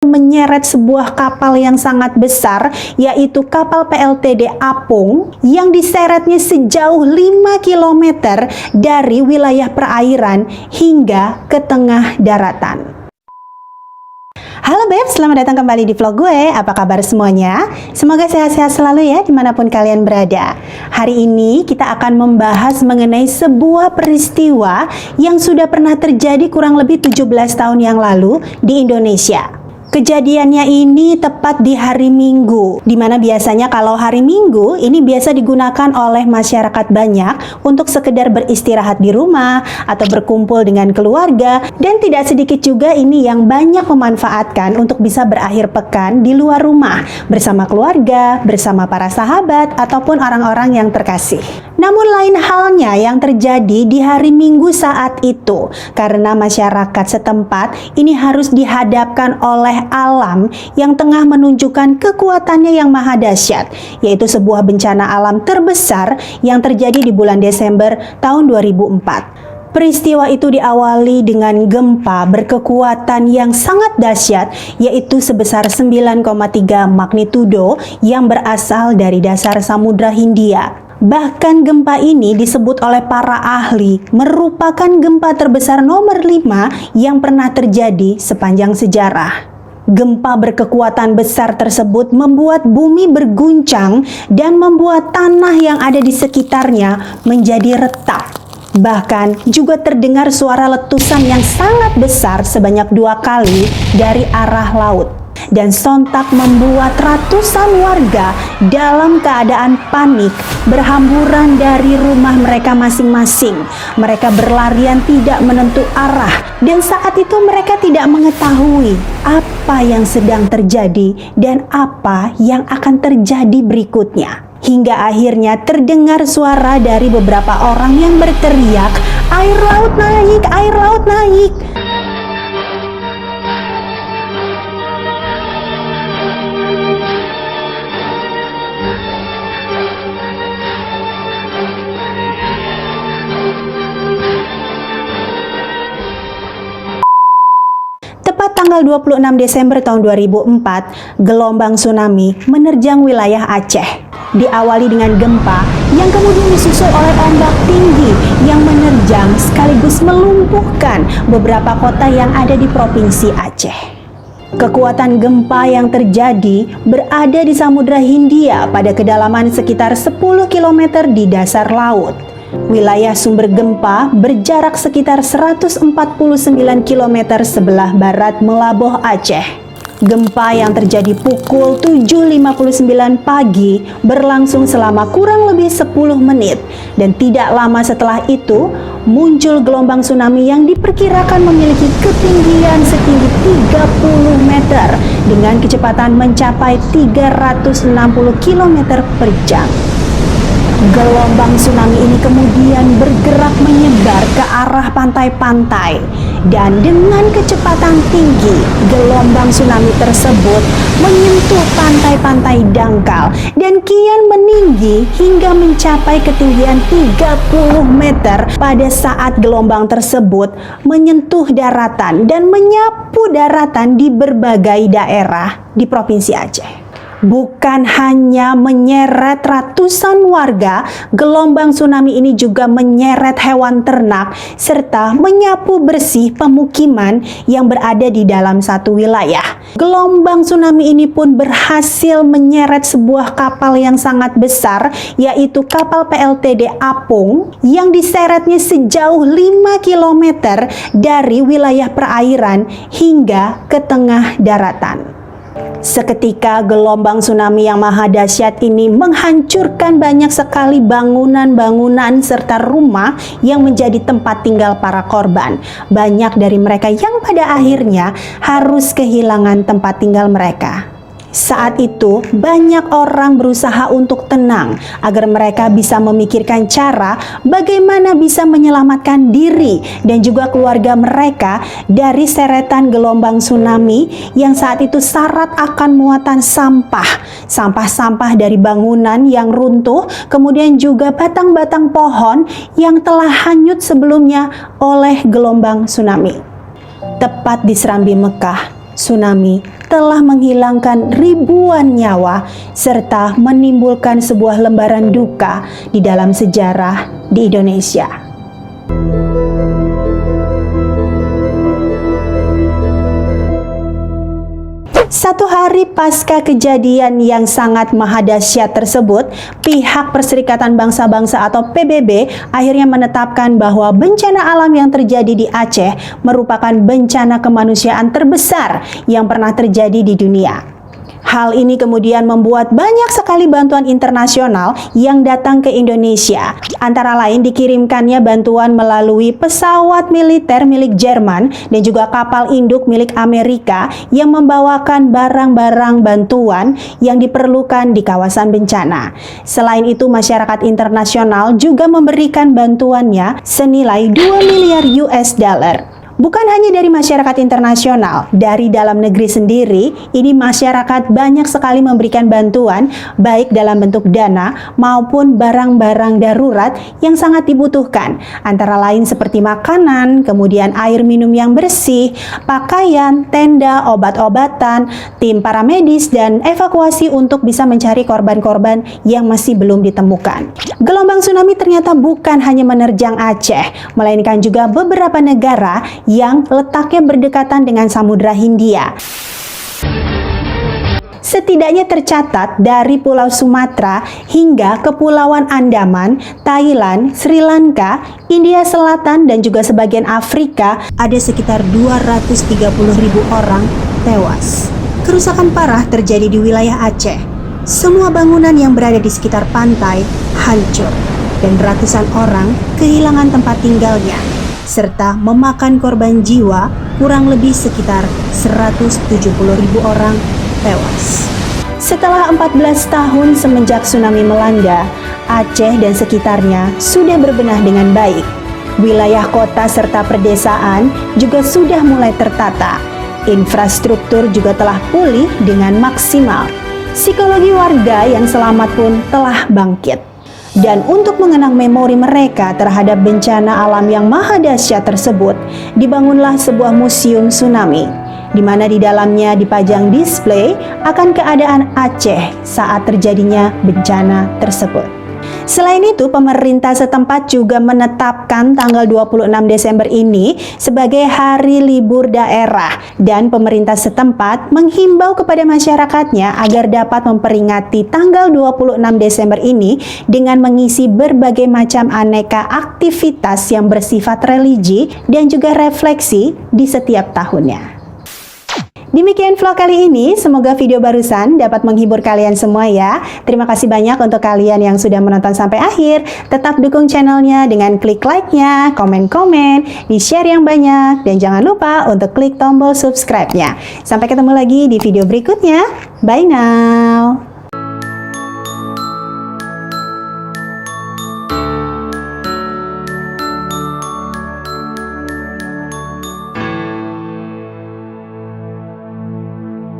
menyeret sebuah kapal yang sangat besar, yaitu kapal PLTD Apung yang diseretnya sejauh 5 km dari wilayah perairan hingga ke tengah daratan. Halo Beb, selamat datang kembali di vlog gue. Apa kabar semuanya? Semoga sehat-sehat selalu ya dimanapun kalian berada. Hari ini kita akan membahas mengenai sebuah peristiwa yang sudah pernah terjadi kurang lebih 17 tahun yang lalu di Indonesia. Kejadiannya ini tepat di hari Minggu, dimana biasanya kalau hari Minggu ini biasa digunakan oleh masyarakat banyak untuk sekedar beristirahat di rumah atau berkumpul dengan keluarga, dan tidak sedikit juga ini yang banyak memanfaatkan untuk bisa berakhir pekan di luar rumah bersama keluarga, bersama para sahabat ataupun orang-orang yang terkasih. Namun lain halnya yang terjadi di hari Minggu saat itu, karena masyarakat setempat ini harus dihadapkan oleh alam yang tengah menunjukkan kekuatannya yang maha dahsyat, yaitu sebuah bencana alam terbesar yang terjadi di bulan Desember tahun 2004. Peristiwa itu diawali dengan gempa berkekuatan yang sangat dahsyat, yaitu sebesar 9,3 magnitudo yang berasal dari dasar Samudra Hindia. Bahkan gempa ini disebut oleh para ahli merupakan gempa terbesar nomor 5 yang pernah terjadi sepanjang sejarah. Gempa berkekuatan besar tersebut membuat bumi berguncang dan membuat tanah yang ada di sekitarnya menjadi retak. Bahkan juga terdengar suara letusan yang sangat besar sebanyak 2 kali dari arah laut. Dan sontak membuat ratusan warga dalam keadaan panik berhamburan dari rumah mereka masing-masing. Mereka berlarian tidak menentu arah, dan saat itu mereka tidak mengetahui apa yang sedang terjadi dan apa yang akan terjadi berikutnya. Hingga akhirnya terdengar suara dari beberapa orang yang berteriak, "Air laut naik, air laut naik!" Tepat tanggal 26 Desember tahun 2004, gelombang tsunami menerjang wilayah Aceh. Diawali dengan gempa yang kemudian disusul oleh ombak tinggi yang menerjang sekaligus melumpuhkan beberapa kota yang ada di Provinsi Aceh. Kekuatan gempa yang terjadi berada di Samudra Hindia pada kedalaman sekitar 10 km di dasar laut. Wilayah sumber gempa berjarak sekitar 149 km sebelah barat Melaboh Aceh. Gempa yang terjadi pukul 7.59 pagi berlangsung selama kurang lebih 10 menit, dan tidak lama setelah itu muncul gelombang tsunami yang diperkirakan memiliki ketinggian setinggi 30 meter dengan kecepatan mencapai 360 km per jam. Gelombang tsunami ini kemudian bergerak menyebar ke arah pantai-pantai, dan dengan kecepatan tinggi gelombang tsunami tersebut menyentuh pantai-pantai dangkal dan kian meninggi hingga mencapai ketinggian 30 meter pada saat gelombang tersebut menyentuh daratan dan menyapu daratan di berbagai daerah di Provinsi Aceh. Bukan hanya menyeret ratusan warga, gelombang tsunami ini juga menyeret hewan ternak serta menyapu bersih pemukiman yang berada di dalam satu wilayah. Gelombang tsunami ini pun berhasil menyeret sebuah kapal yang sangat besar, yaitu kapal PLTD Apung yang diseretnya sejauh 5 km dari wilayah perairan hingga ke tengah daratan. Seketika gelombang tsunami yang maha dahsyat ini menghancurkan banyak sekali bangunan-bangunan serta rumah yang menjadi tempat tinggal para korban. Banyak dari mereka yang pada akhirnya harus kehilangan tempat tinggal mereka. Saat itu banyak orang berusaha untuk tenang agar mereka bisa memikirkan cara bagaimana bisa menyelamatkan diri dan juga keluarga mereka dari seretan gelombang tsunami yang saat itu syarat akan muatan sampah dari bangunan yang runtuh, kemudian juga batang-batang pohon yang telah hanyut sebelumnya oleh gelombang tsunami. Tepat di Serambi Mekah, tsunami telah menghilangkan ribuan nyawa serta menimbulkan sebuah lembaran duka di dalam sejarah di Indonesia. Satu hari pasca kejadian yang sangat mahadahsyat tersebut, pihak Perserikatan Bangsa-Bangsa atau PBB akhirnya menetapkan bahwa bencana alam yang terjadi di Aceh merupakan bencana kemanusiaan terbesar yang pernah terjadi di dunia. Hal ini kemudian membuat banyak sekali bantuan internasional yang datang ke Indonesia. Antara lain dikirimkannya bantuan melalui pesawat militer milik Jerman dan juga kapal induk milik Amerika yang membawakan barang-barang bantuan yang diperlukan di kawasan bencana. Selain itu, masyarakat internasional juga memberikan bantuannya senilai 2 miliar US dollar. Bukan hanya dari masyarakat internasional, dari dalam negeri sendiri, ini masyarakat banyak sekali memberikan bantuan, baik dalam bentuk dana maupun barang-barang darurat yang sangat dibutuhkan, antara lain seperti makanan, kemudian air minum yang bersih, pakaian, tenda, obat-obatan, tim paramedis, dan evakuasi untuk bisa mencari korban-korban yang masih belum ditemukan. Gelombang tsunami ternyata bukan hanya menerjang Aceh, melainkan juga beberapa negara yang letaknya berdekatan dengan Samudra Hindia. Setidaknya tercatat dari Pulau Sumatera hingga Kepulauan Andaman, Thailand, Sri Lanka, India Selatan, dan juga sebagian Afrika ada sekitar 230.000 orang tewas. Kerusakan parah terjadi di wilayah Aceh. Semua bangunan yang berada di sekitar pantai hancur dan ratusan orang kehilangan tempat tinggalnya, serta memakan korban jiwa kurang lebih sekitar 170.000 orang tewas. Setelah 14 tahun semenjak tsunami melanda, Aceh dan sekitarnya sudah berbenah dengan baik. Wilayah kota serta perdesaan juga sudah mulai tertata. Infrastruktur juga telah pulih dengan maksimal. Psikologi warga yang selamat pun telah bangkit. Dan untuk mengenang memori mereka terhadap bencana alam yang maha dahsyat tersebut, dibangunlah sebuah museum tsunami, di mana di dalamnya dipajang display akan keadaan Aceh saat terjadinya bencana tersebut. Selain itu, pemerintah setempat juga menetapkan tanggal 26 Desember ini sebagai hari libur daerah, dan pemerintah setempat menghimbau kepada masyarakatnya agar dapat memperingati tanggal 26 Desember ini dengan mengisi berbagai macam aneka aktivitas yang bersifat religi dan juga refleksi di setiap tahunnya. Demikian vlog kali ini, semoga video barusan dapat menghibur kalian semua ya. Terima kasih banyak untuk kalian yang sudah menonton sampai akhir. Tetap dukung channelnya dengan klik like-nya, komen-komen, di-share yang banyak, dan jangan lupa untuk klik tombol subscribe-nya. Sampai ketemu lagi di video berikutnya. Bye now!